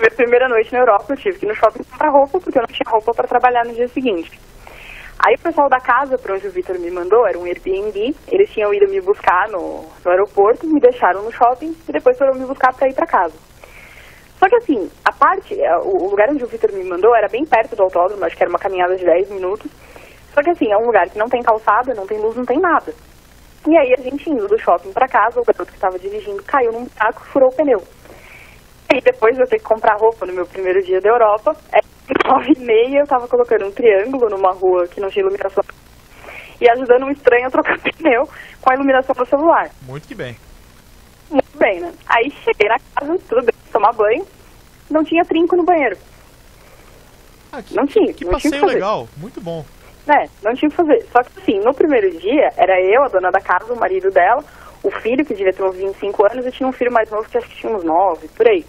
Minha primeira noite na Europa, eu tive que ir no shopping comprar roupa, porque eu não tinha roupa para trabalhar no dia seguinte. Aí o pessoal da casa para onde o Vitor me mandou, era um Airbnb, eles tinham ido me buscar no aeroporto, me deixaram no shopping e depois foram me buscar para ir para casa. Só que assim, o lugar onde o Vitor me mandou era bem perto do autódromo, acho que era uma caminhada de 10 minutos. Só que assim, é um lugar que não tem calçada, não tem luz, não tem nada. E aí a gente indo do shopping pra casa, o garoto que estava dirigindo caiu num buraco e furou o pneu. E depois eu ter que comprar roupa no meu primeiro dia da Europa, 9h30 eu tava colocando um triângulo numa rua que não tinha iluminação e ajudando um estranho a trocar pneu com a iluminação do celular. Muito que bem. Muito bem, né? Aí cheguei na casa, tudo bem, tomar banho, não tinha trinco no banheiro. Não tinha. Que não tinha passeio fazer. legal, muito bom. Não tinha o que fazer. Só que assim, no primeiro dia, era eu, a dona da casa, o marido dela, o filho, que devia ter uns 25 anos, e tinha um filho mais novo que acho que tinha uns 9, por aí.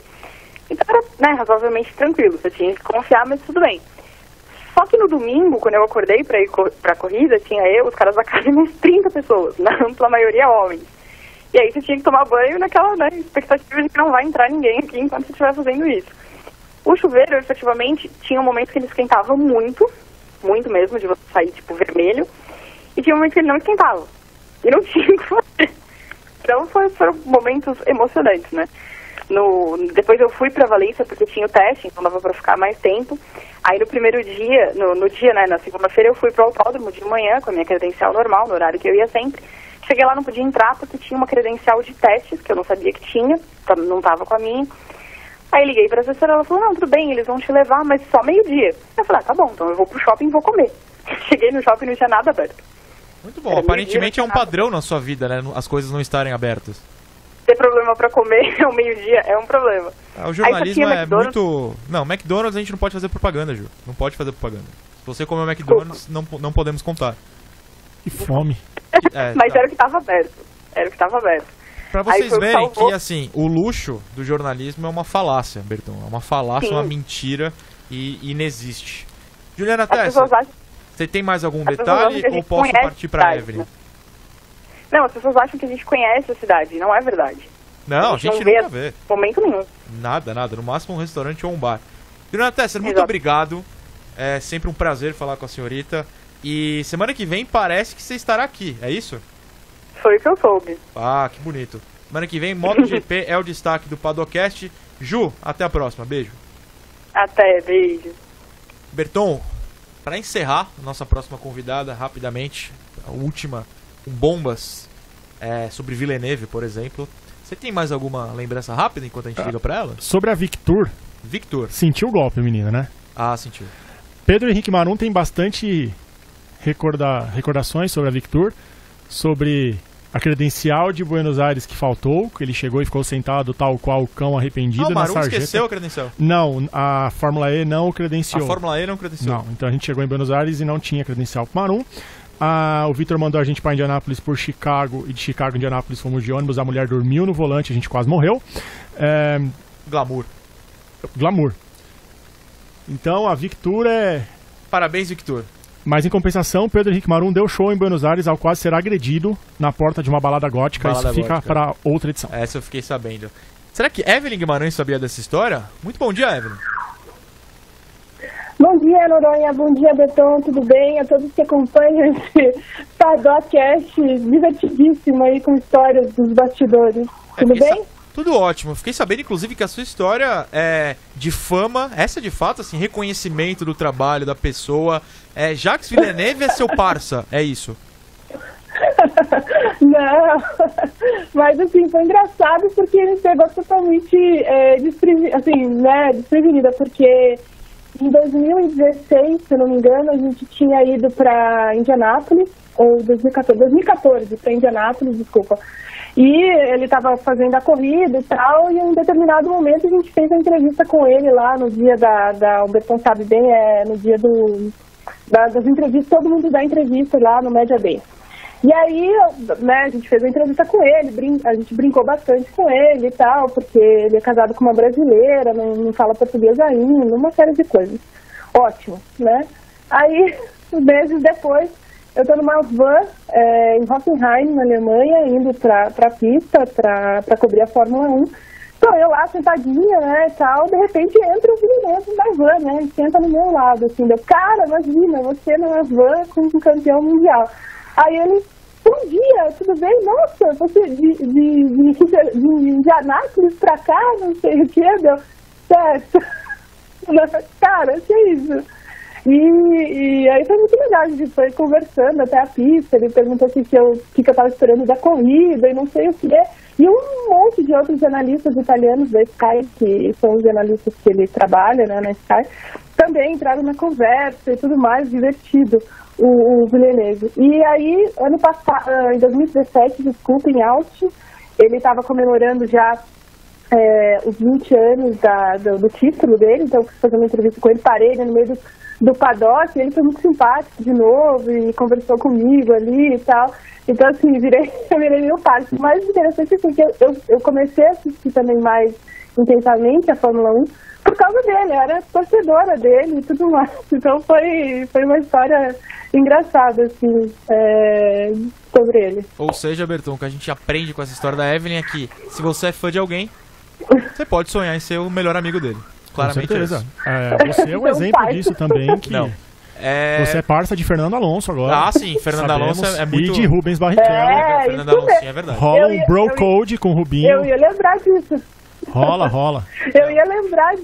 Então era, razoavelmente tranquilo, você tinha que confiar, mas tudo bem. Só que no domingo, quando eu acordei pra ir pra corrida, tinha eu, os caras da casa e mais 30 pessoas, na ampla maioria homens. E aí você tinha que tomar banho naquela expectativa de que não vai entrar ninguém aqui enquanto você estiver fazendo isso. O chuveiro, efetivamente, tinha um momento que ele esquentava muito mesmo, de você sair, tipo, vermelho, e tinha um momento que ele não esquentava. E não tinha o que fazer. Então foram momentos emocionantes, né? Depois eu fui pra Valência porque tinha o teste, então dava pra ficar mais tempo. Aí no primeiro dia, na segunda-feira eu fui pro autódromo de manhã com a minha credencial normal, no horário que eu ia sempre. Cheguei lá, não podia entrar porque tinha uma credencial de testes, que eu não sabia que tinha, não tava com a minha. Aí liguei pra assessora, ela falou, não, tudo bem, eles vão te levar, mas só meio-dia. Eu falei, tá bom, então eu vou pro shopping e vou comer. Cheguei no shopping e não tinha nada aberto. Muito bom. Aparentemente é um padrão na sua vida, né? As coisas não estarem abertas. Ter problema pra comer ao meio-dia é um problema. O jornalismo é McDonald's... muito... Não, McDonald's a gente não pode fazer propaganda, Ju. Não pode fazer propaganda. Se você comer o McDonald's, não podemos contar. Que fome. Mas era o que tava aberto. Era o que tava aberto. Pra vocês verem que, assim, o luxo do jornalismo é uma falácia, Berton. É uma falácia, Sim. uma mentira e inexiste. Juliana As Tessa, pessoas acham... você tem mais algum pessoas detalhe acham que a ou gente posso conhece partir pra a cidade, Evelyn? né? Não, as pessoas acham que a gente conhece a cidade. Não é verdade. Não, a gente não vê nunca vê. Momento nenhum. Nada. No máximo um restaurante ou um bar. Juliana Tessa, muito Exato. obrigado. É sempre um prazer falar com a senhorita. E semana que vem parece que você estará aqui, é isso? Foi o que eu soube. Ah, que bonito. Semana que vem, MotoGP é o destaque do Padocast. Ju, até a próxima. Beijo. Até, beijo. Berton, para encerrar, nossa próxima convidada, rapidamente, a última, com bombas sobre Villeneuve, por exemplo. Você tem mais alguma lembrança rápida enquanto a gente liga para ela? Sobre a Victor, Victor. sentiu o golpe, menina, né? Ah, sentiu. Pedro Henrique Marum tem bastante recordações sobre a Victor, sobre a credencial de Buenos Aires que faltou, que ele chegou e ficou sentado tal qual o cão arrependido O na Marum sarjeta. esqueceu a credencial. Não, a Fórmula E não o credenciou. A Fórmula E não credenciou. Não, então a gente chegou em Buenos Aires e não tinha credencial pro Marum. O Vitor mandou a gente para Indianápolis por Chicago, e de Chicago a Indianápolis fomos de ônibus, a mulher dormiu no volante, a gente quase morreu. Glamour. Glamour. Então a Victor é... Parabéns, Victor. Mas em compensação, Pedro Henrique Marum deu show em Buenos Aires ao quase ser agredido na porta de uma balada gótica. Balada Isso fica gótica. para outra edição. Essa eu fiquei sabendo. Será que Evelyn Guimarães sabia dessa história? Muito bom dia, Evelyn. Bom dia, Noronha. Bom dia, Berton. Tudo bem? A todos que acompanham esse Padocast divertidíssimo aí com histórias dos bastidores. Tudo bem? Tudo ótimo. Fiquei sabendo, inclusive, que a sua história é de fama, essa de fato, assim, reconhecimento do trabalho da pessoa. Jacques Villeneuve é seu parça, é isso? Não, mas assim, foi engraçado porque ele pegou totalmente desprevenida, porque em 2016, se eu não me engano, a gente tinha ido para Indianápolis, ou 2014 para Indianápolis, desculpa. E ele estava fazendo a corrida e tal, e em um determinado momento a gente fez a entrevista com ele lá no dia o Berton sabe bem, no dia das entrevistas, todo mundo dá entrevista lá no Media Day. E aí, né, a gente fez a entrevista com ele, a gente brincou bastante com ele e tal, porque ele é casado com uma brasileira, não fala português ainda, uma série de coisas. Ótimo, né? Aí, meses depois, eu tô numa van em Hockenheim, na Alemanha, indo pra pista pra cobrir a Fórmula 1. Então eu lá sentadinha, né, e tal, de repente entra o Villeneuve na van, né, e senta no meu lado, assim, cara, imagina, você numa van com um campeão mundial. Aí ele, bom dia, tudo bem? Nossa, você de Indianápolis pra cá, não sei o que, deu certo. Cara, que é isso? E aí foi muito legal, a gente foi conversando até a pista, ele perguntou o que eu tava esperando da corrida e não sei o que. E um monte de outros jornalistas italianos da Sky, que são os jornalistas que ele trabalha, né, na Sky, também entraram na conversa e tudo mais, divertido, o Villeneuve. E aí, ano passado, em 2017, desculpa, em Austin, ele estava comemorando já os 20 anos do título dele, então eu fui fazer uma entrevista com ele, parei no meio do paddock, ele foi muito simpático de novo e conversou comigo ali e tal. Então, assim, eu virei meu parceiro. O mais interessante é que eu comecei a assistir também mais intensamente a Fórmula 1 por causa dele, eu era torcedora dele e tudo mais. Então foi uma história engraçada, assim, sobre ele. Ou seja, Berton, o que a gente aprende com essa história da Evelyn é que se você é fã de alguém, você pode sonhar em ser o melhor amigo dele. Claramente. Com certeza. Você é um exemplo disso também, que não. Você é parça de Fernando Alonso agora. Ah, sim, Fernando Alonso é muito... E de Rubens Barrichello. Fernando Alonso, sim, é verdade. Rola um bro code com o Rubinho. Eu ia lembrar disso. Rola. Eu ia lembrar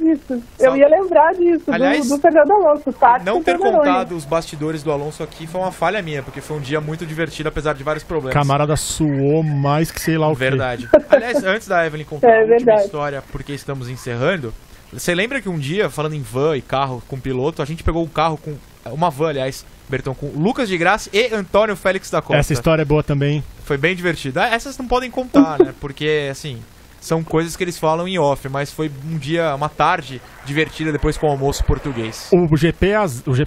disso. Aliás, do Fernando Alonso, tá? Não ter contado os bastidores do Alonso aqui foi uma falha minha, porque foi um dia muito divertido, apesar de vários problemas. Camarada suou mais que sei lá o que. Verdade. Aliás, antes da Evelyn contar a última história, porque estamos encerrando, você lembra que um dia, falando em van e carro com piloto, a gente pegou um carro com... Uma van, aliás, Berton, com Lucas de Graça e Antônio Félix da Costa. Essa história é boa também. Foi bem divertida. Essas não podem contar, né? Porque, assim, são coisas que eles falam em off, mas foi um dia, uma tarde divertida depois com o almoço português. O GP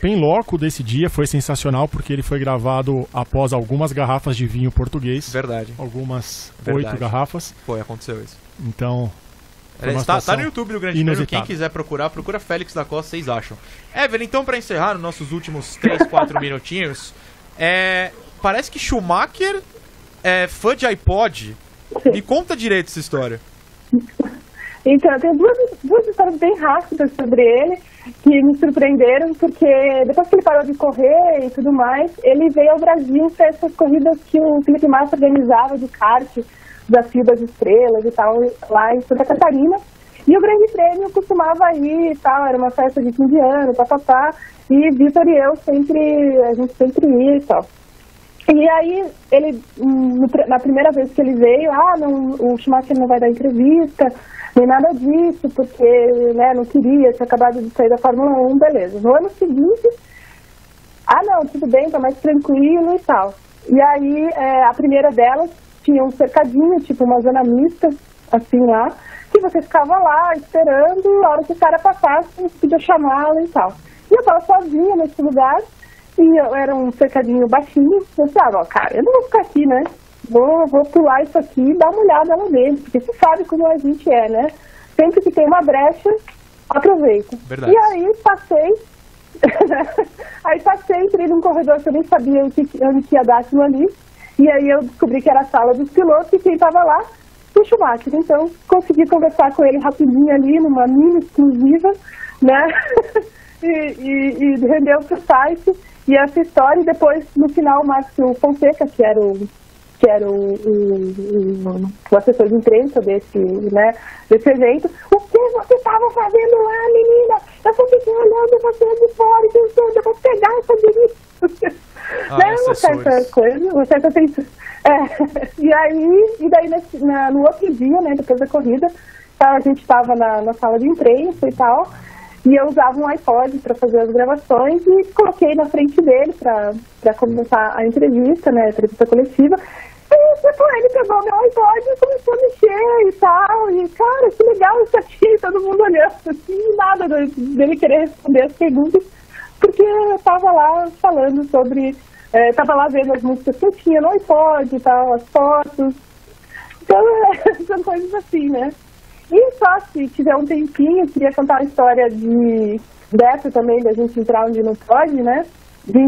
em loco desse dia foi sensacional, porque ele foi gravado após algumas garrafas de vinho português. Verdade. Algumas Verdade. 8 garrafas. Foi, aconteceu isso. Então... Tá no YouTube do Grande Prêmio, quem inusitada. quiser procura Félix da Costa, vocês acham. Evelyn, então pra encerrar, nos nossos últimos 3, 4 minutinhos, parece que Schumacher é fã de iPod. Me conta direito essa história. Então, eu tenho duas histórias bem rápidas sobre ele, que me surpreenderam, porque depois que ele parou de correr e tudo mais, ele veio ao Brasil para essas corridas que o Felipe Massa organizava de kart, Desafio das Estrelas e tal, lá em Santa Catarina. E o Grande Prêmio costumava ir e tal, era uma festa de fim de ano, papapá, e Vitor e eu a gente sempre ia e tal. E aí, ele, na primeira vez que ele veio, o Schumacher não vai dar entrevista, nem nada disso, porque, né, não queria, tinha acabado de sair da Fórmula 1, beleza. No ano seguinte, não, tudo bem, tá mais tranquilo e tal. E aí, a primeira delas tinha um cercadinho, tipo uma zona mista, assim lá, que você ficava lá esperando, a hora que o cara passasse, você podia chamá-lo e tal. E eu tava sozinha nesse lugar, e era um cercadinho baixinho, eu pensava, cara, eu não vou ficar aqui, né? Vou pular isso aqui e dar uma olhada lá dentro, porque você sabe como a gente é, né? Sempre que tem uma brecha, aproveita. Verdade. E aí passei, entrei num corredor que eu nem sabia onde que ia dar aquilo ali, e aí eu descobri que era a sala dos pilotos e quem estava lá, o Schumacher. Então, consegui conversar com ele rapidinho ali, numa mini exclusiva, né? e rendeu pro site e essa história. E depois, no final, o Márcio Fonseca, que era o assessor de imprensa desse evento. O que você estava fazendo lá, menina? Eu só fiquei olhando você de fora e pensando, eu vou pegar essa delícia. Uma certa coisa, uma certa atenção. E daí no outro dia, né, depois da corrida, a gente estava na sala de imprensa e tal, e eu usava um iPod para fazer as gravações e coloquei na frente dele para começar a entrevista, né, a entrevista coletiva. E ele pegou meu iPod e começou a mexer e tal, e cara, que legal isso aqui, todo mundo olhando assim, nada dele querer responder as perguntas, porque eu tava lá falando sobre, tava lá vendo as músicas que eu tinha no iPod e tal, as fotos, então são coisas assim, né. E só se tiver um tempinho, eu queria contar a história dessa também, da gente entrar onde não pode, né, da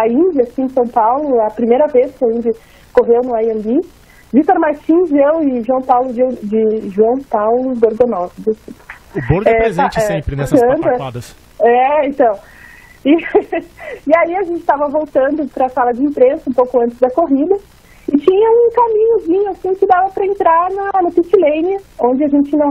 Índia, aqui em São Paulo, a primeira vez que a Índia correu no IMD. Vitor Martins, eu e João Paulo Gorgonov. O Borgo é presente sempre nessas pataquadas. Então. E aí a gente estava voltando para a sala de imprensa um pouco antes da corrida e tinha um caminhozinho assim que dava para entrar no pit lane, onde a gente não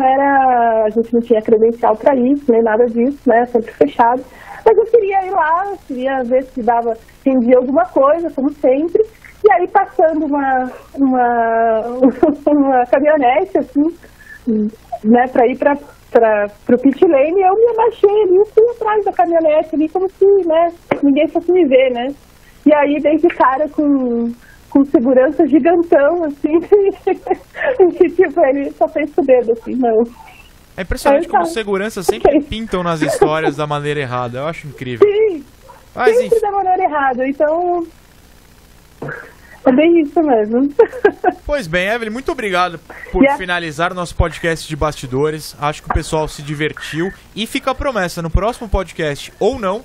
tinha credencial para ir, nem nada disso, né, sempre fechado. Mas eu queria ir lá, queria ver se entendia alguma coisa, como sempre. E aí passando uma caminhonete, assim, né, para ir pro pit lane, eu me abaixei ali, fui atrás da caminhonete ali, como se, né, ninguém fosse me ver, né. E aí dei de cara com segurança gigantão, assim, que tipo, ele só fez com o dedo, assim, não. É impressionante como segurança sempre pintam nas histórias da maneira errada. Eu acho incrível. Sim, sempre da maneira errada. Então, é bem isso mesmo. Pois bem, Evelyn, muito obrigado por finalizar o nosso podcast de bastidores. Acho que o pessoal se divertiu. E fica a promessa, no próximo podcast, ou não,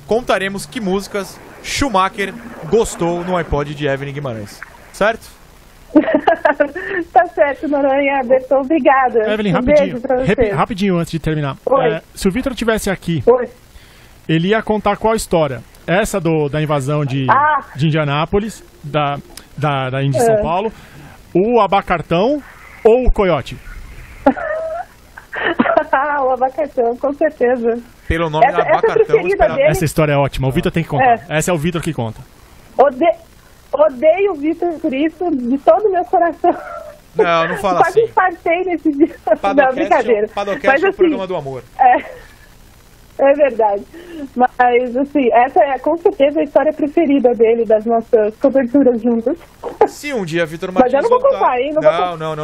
contaremos que músicas Schumacher gostou no iPod de Evelyn Guimarães. Certo? Tá certo, Noronha. Berton, obrigada. Evelyn, beijo pra você. Rapidinho antes de terminar. Se o Vitor estivesse aqui, ele ia contar qual história? Essa da invasão de Indianápolis, da Indy de São Paulo, o abacartão ou o coiote? O abacartão, com certeza. Pelo nome do abacartão, essa história é ótima. O Vitor tem que contar. Essa é o Vitor que conta. Odeio o Vitor por isso, de todo o meu coração. Não fala assim. Quase partei nesse dia. Não, brincadeira. Padocast é o programa do amor. É verdade. Mas, assim, essa é com certeza a história preferida dele, das nossas coberturas juntas. Se um dia Vitor Mas Martins eu não vou voltar... contar, hein?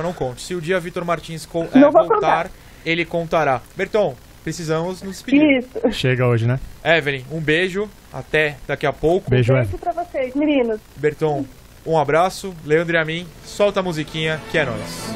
Não conte. Se o dia Vitor Martins Não vou voltar, contar. ele contará. Berton, precisamos nos despedir. Isso. Chega hoje, né? Evelyn, um beijo. Até daqui a pouco. Beijo, Beijo pra vocês, meninos. Berton, um abraço. Leandro e a mim, solta a musiquinha que é nóis.